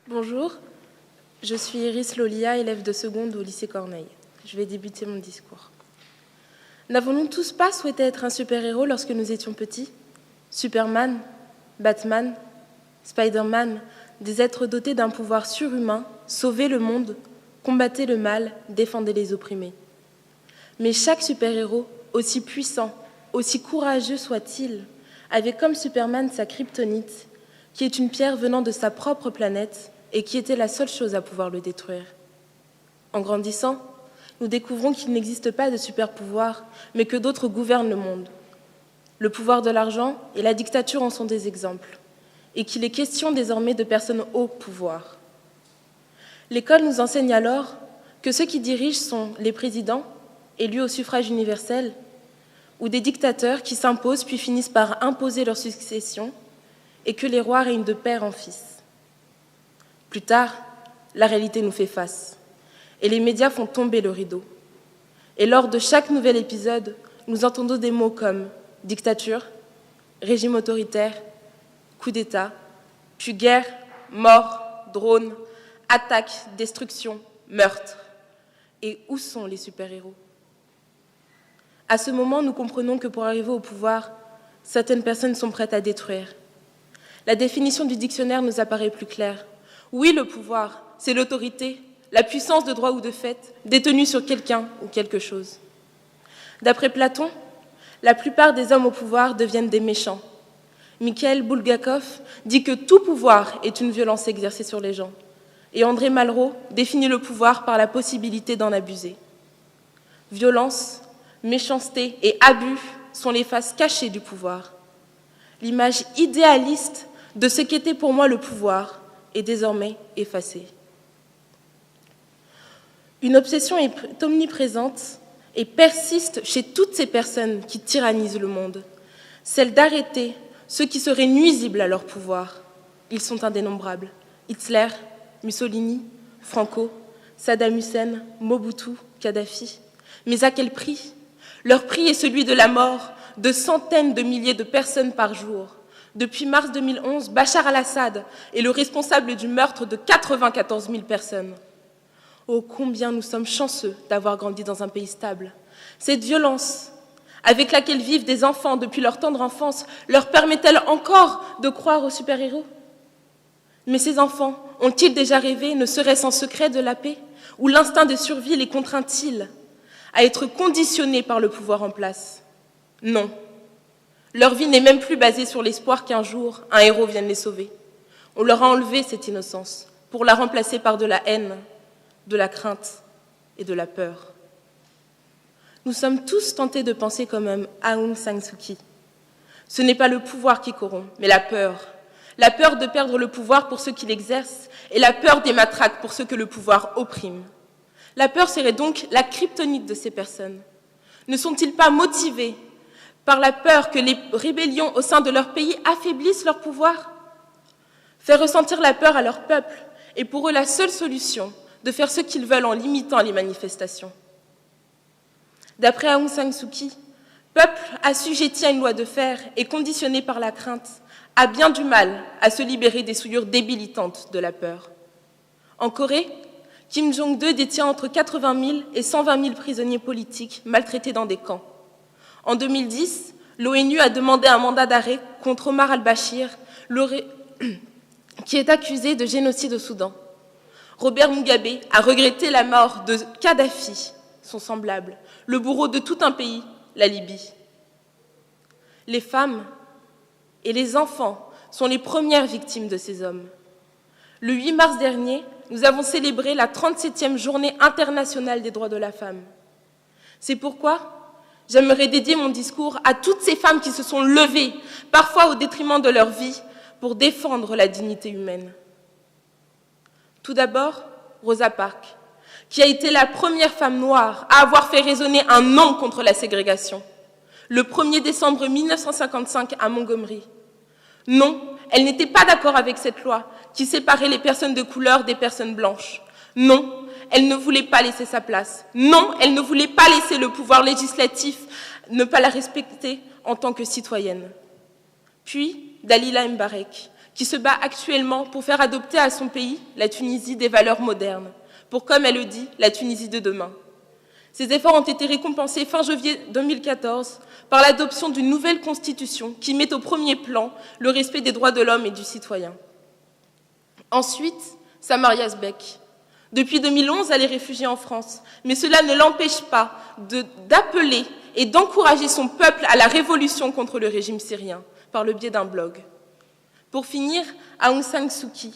Bonjour, je suis Iris Lolia, élève de seconde au lycée Corneille. Je vais débuter mon discours. N'avons-nous tous pas souhaité être un super-héros lorsque nous étions petits? Superman, Batman, Spider-Man, des êtres dotés d'un pouvoir surhumain, sauvaient le monde, combattaient le mal, défendaient les opprimés. Mais chaque super-héros, aussi puissant, aussi courageux soit-il, avait comme Superman sa kryptonite, qui est une pierre venant de sa propre planète et qui était la seule chose à pouvoir le détruire. En grandissant, nous découvrons qu'il n'existe pas de super-pouvoir, mais que d'autres gouvernent le monde. Le pouvoir de l'argent et la dictature en sont des exemples, et qu'il est question désormais de personnes au pouvoir. L'école nous enseigne alors que ceux qui dirigent sont les présidents, élus au suffrage universel, ou des dictateurs qui s'imposent puis finissent par imposer leur succession, et que les rois règnent de père en fils. Plus tard, la réalité nous fait face, et les médias font tomber le rideau. Et lors de chaque nouvel épisode, nous entendons des mots comme dictature, régime autoritaire, coup d'État, puis guerre, mort, drone, attaque, destruction, meurtre. Et où sont les super-héros? À ce moment, nous comprenons que pour arriver au pouvoir, certaines personnes sont prêtes à détruire. La définition du dictionnaire nous apparaît plus claire. Oui, le pouvoir, c'est l'autorité, la puissance de droit ou de fait, détenue sur quelqu'un ou quelque chose. D'après Platon, la plupart des hommes au pouvoir deviennent des méchants. Mikhail Bulgakov dit que tout pouvoir est une violence exercée sur les gens. Et André Malraux définit le pouvoir par la possibilité d'en abuser. Violence, méchanceté et abus sont les faces cachées du pouvoir. L'image idéaliste de ce qu'était pour moi le pouvoir est désormais effacée. Une obsession est omniprésente et persiste chez toutes ces personnes qui tyrannisent le monde, celle d'arrêter ceux qui seraient nuisibles à leur pouvoir. Ils sont indénombrables. Hitler, Mussolini, Franco, Saddam Hussein, Mobutu, Kadhafi. Mais à quel prix? Leur prix est celui de la mort de centaines de milliers de personnes par jour. Depuis mars 2011, Bachar al-Assad est le responsable du meurtre de 94 000 personnes. Oh, combien nous sommes chanceux d'avoir grandi dans un pays stable. Cette violence avec laquelle vivent des enfants depuis leur tendre enfance leur permet-elle encore de croire aux super-héros? Mais ces enfants ont-ils déjà rêvé, ne serait-ce en secret, de la paix? Ou l'instinct de survie les contraint-il à être conditionnés par le pouvoir en place? Non. Leur vie n'est même plus basée sur l'espoir qu'un jour, un héros vienne les sauver. On leur a enlevé cette innocence pour la remplacer par de la haine, de la crainte et de la peur. Nous sommes tous tentés de penser comme Aung San Suu Kyi. Ce n'est pas le pouvoir qui corrompt, mais la peur. La peur de perdre le pouvoir pour ceux qui l'exercent et la peur des matraques pour ceux que le pouvoir opprime. La peur serait donc la kryptonite de ces personnes. Ne sont-ils pas motivés par la peur que les rébellions au sein de leur pays affaiblissent leur pouvoir? Faire ressentir la peur à leur peuple est pour eux la seule solution de faire ce qu'ils veulent en limitant les manifestations. D'après Aung San Suu Kyi, peuple assujetti à une loi de fer et conditionné par la crainte a bien du mal à se libérer des souillures débilitantes de la peur. En Corée, Kim Jong-il détient entre 80 000 et 120 000 prisonniers politiques maltraités dans des camps. En 2010, l'ONU a demandé un mandat d'arrêt contre Omar al-Bashir, qui est accusé de génocide au Soudan. Robert Mugabe a regretté la mort de Kadhafi, son semblable, le bourreau de tout un pays, la Libye. Les femmes et les enfants sont les premières victimes de ces hommes. Le 8 mars dernier, nous avons célébré la 37e journée internationale des droits de la femme. C'est pourquoi j'aimerais dédier mon discours à toutes ces femmes qui se sont levées, parfois au détriment de leur vie, pour défendre la dignité humaine. Tout d'abord, Rosa Parks, qui a été la première femme noire à avoir fait résonner un non contre la ségrégation, le 1er décembre 1955 à Montgomery. Non, elle n'était pas d'accord avec cette loi qui séparait les personnes de couleur des personnes blanches. Non, elle ne voulait pas laisser sa place. Non, elle ne voulait pas laisser le pouvoir législatif ne pas la respecter en tant que citoyenne. Puis, Dalila Mbarek, qui se bat actuellement pour faire adopter à son pays, la Tunisie, des valeurs modernes, pour, comme elle le dit, la Tunisie de demain. Ces efforts ont été récompensés fin janvier 2014 par l'adoption d'une nouvelle constitution qui met au premier plan le respect des droits de l'homme et du citoyen. Ensuite, Samaria Sbeck. Depuis 2011, elle est réfugiée en France, mais cela ne l'empêche pas d'appeler et d'encourager son peuple à la révolution contre le régime syrien, par le biais d'un blog. Pour finir, Aung San Suu Kyi,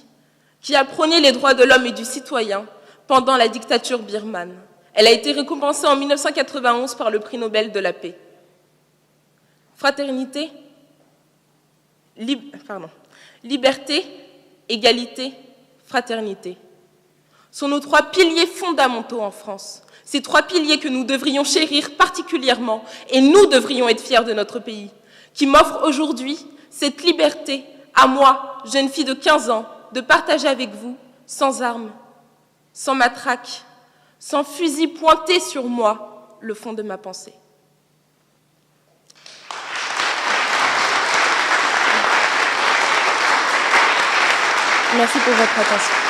qui a prôné les droits de l'homme et du citoyen pendant la dictature birmane. Elle a été récompensée en 1991 par le prix Nobel de la paix. Fraternité, liberté, égalité, fraternité sont nos trois piliers fondamentaux en France. Ces trois piliers que nous devrions chérir particulièrement et nous devrions être fiers de notre pays, qui m'offre aujourd'hui cette liberté, à moi, jeune fille de 15 ans, de partager avec vous, sans armes, sans matraque, sans fusil pointé sur moi, le fond de ma pensée. Merci pour votre attention.